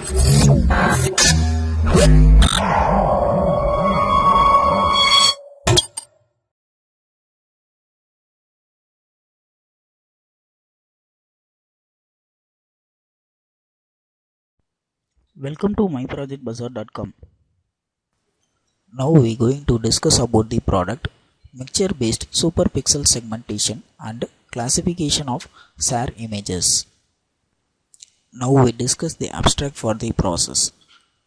Welcome to myprojectbazaar.com. Now we are going to discuss about the product mixture based superpixel segmentation and classification of SAR images. Now we discuss the abstract for the process.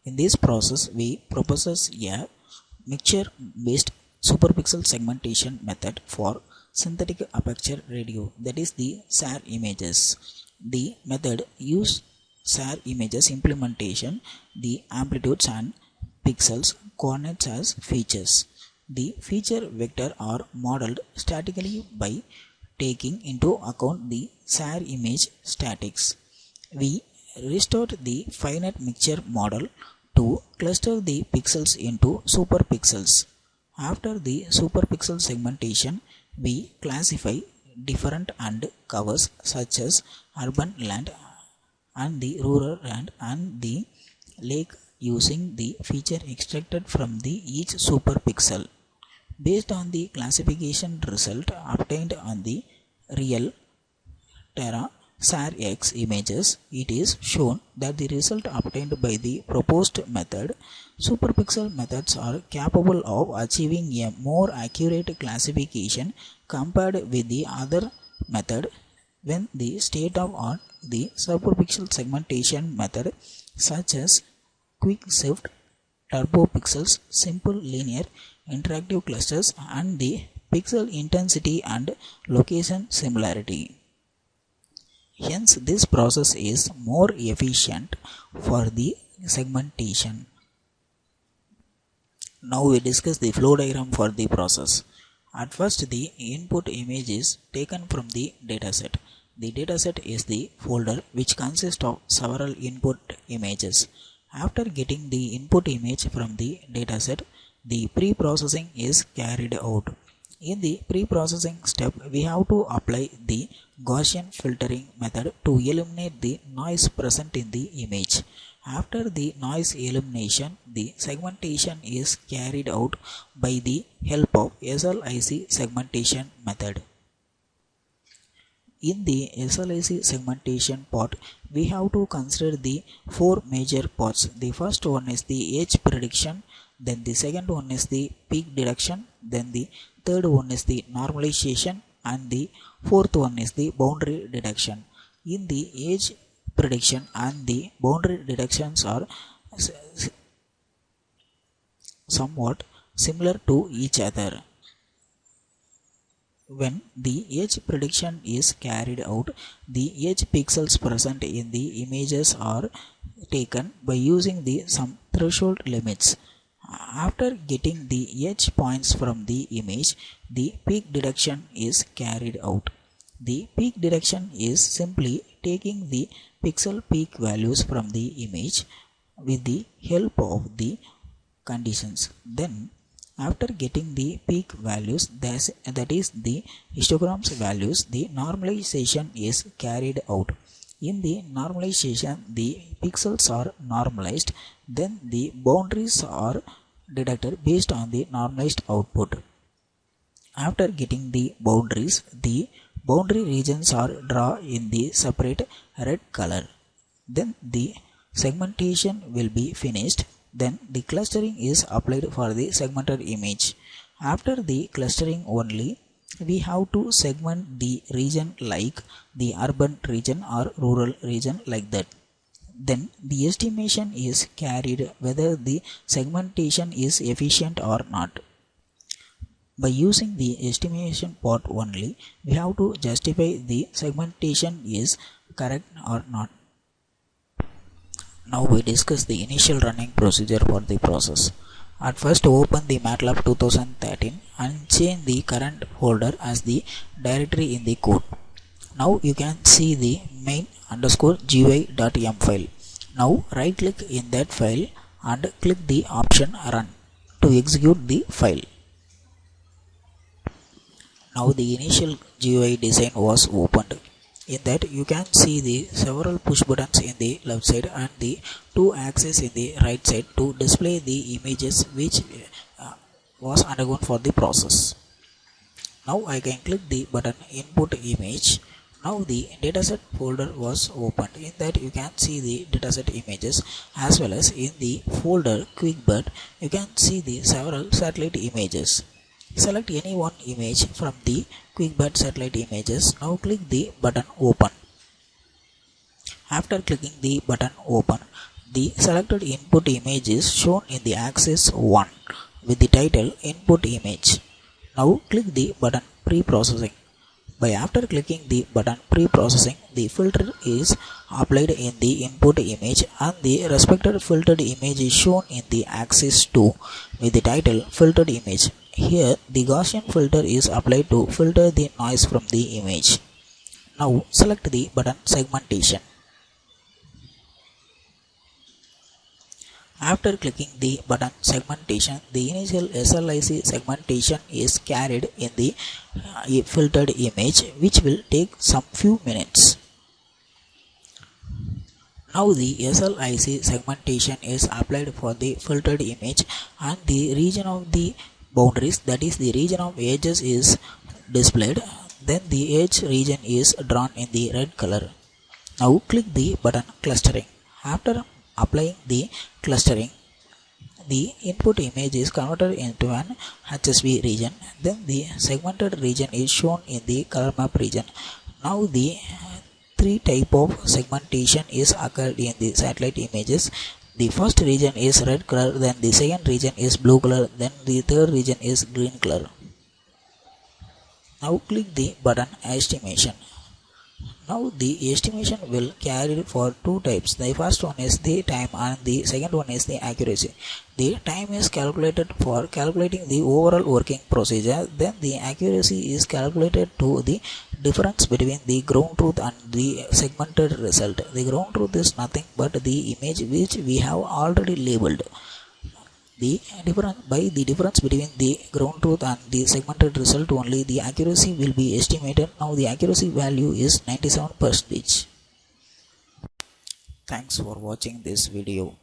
In this process we propose a mixture based superpixel segmentation method for synthetic aperture radio, that is the SAR images. The method uses SAR images implementation, the amplitudes and pixels coordinates as features. The feature vector are modeled statically by taking into account the SAR image statics. We restored the finite mixture model to cluster the pixels into superpixels. After the superpixel segmentation, we classify different and covers such as urban land and the rural land and the lake using the feature extracted from the each superpixel. Based on the classification result obtained on the real Terra SAR X images, it is shown that the result obtained by the proposed method, superpixel methods are capable of achieving a more accurate classification compared with the other method when the state of art the superpixel segmentation method such as quick shift, turbo pixels, simple linear interactive clusters and the pixel intensity and location similarity. Hence this process is more efficient for the segmentation. Now we discuss the flow diagram for the process. At first the input image is taken from the dataset. The dataset is the folder which consists of several input images. After getting the input image from the dataset, the pre-processing is carried out. In the pre-processing step, we have to apply the Gaussian filtering method to eliminate the noise present in the image. After the noise elimination, the segmentation is carried out by the help of SLIC segmentation method. In the SLIC segmentation part, we have to consider the four major parts. The first one is the age prediction, then the second one is the peak detection, then the third one is the normalization, and the fourth one is the boundary detection. In the age prediction and the boundary detections are somewhat similar to each other. When the age prediction is carried out, the age pixels present in the images are taken by using some threshold limits. After getting the edge points from the image, the peak detection is carried out. The peak detection is simply taking the pixel peak values from the image with the help of the conditions. Then after getting the peak values, that is the histograms values, the normalization is carried out. In the normalization, the pixels are normalized, then the boundaries are detected based on the normalized output. After getting the boundary regions are drawn in the separate red color. Then the segmentation will be finished. Then the clustering is applied for the segmented image. After the clustering only, we have to segment the region like the urban region or rural region like that. Then the estimation is carried whether the segmentation is efficient or not. By using the estimation part only, we have to justify the segmentation is correct or not. Now we discuss the initial running procedure for the process. At first open the MATLAB 2013 and change the current folder as the directory in the code. Now you can see the main_gui.m file. Now right click in that file and click the option run to execute the file. Now the initial GUI design was opened. In that you can see the several push buttons in the left side and the two axes in the right side to display the images which was undergone for the process. Now I can click the button input image. Now the dataset folder was opened. In that you can see the dataset images, as well as in the folder QuickBud you can see the several satellite images. Select any one image from the QuickBud satellite images. Now click the button open. After clicking the button open, the selected input image is shown in the axis 1 with the title input image. Now click the button pre-processing. By after clicking the button pre-processing, the filter is applied in the input image and the respected filtered image is shown in the axis 2 with the title filtered image. Here the Gaussian filter is applied to filter the noise from the image. Now select the button segmentation. After clicking the button segmentation, the initial SLIC segmentation is carried in the filtered image, which will take some few minutes. Now the SLIC segmentation is applied for the filtered image and the region of the boundaries, that is the region of edges, is displayed. Then the edge region is drawn in the red color. Now click the button clustering. After applying the clustering, the input image is converted into an HSV region. Then the segmented region is shown in the color map region. Now the three type of segmentation is occurred in the satellite images. The first region is red color, then the second region is blue color, then the third region is green color. Now click the button estimation. Now the estimation will carry for two types. The first one is the time and the second one is the accuracy. The time is calculated for calculating the overall working procedure. Then the accuracy is calculated to the difference between the ground truth and the segmented result. The ground truth is nothing but the image which we have already labeled. By the difference between the ground truth and the segmented result only, the accuracy will be estimated. Now the accuracy value is 97%. Thanks for watching this video.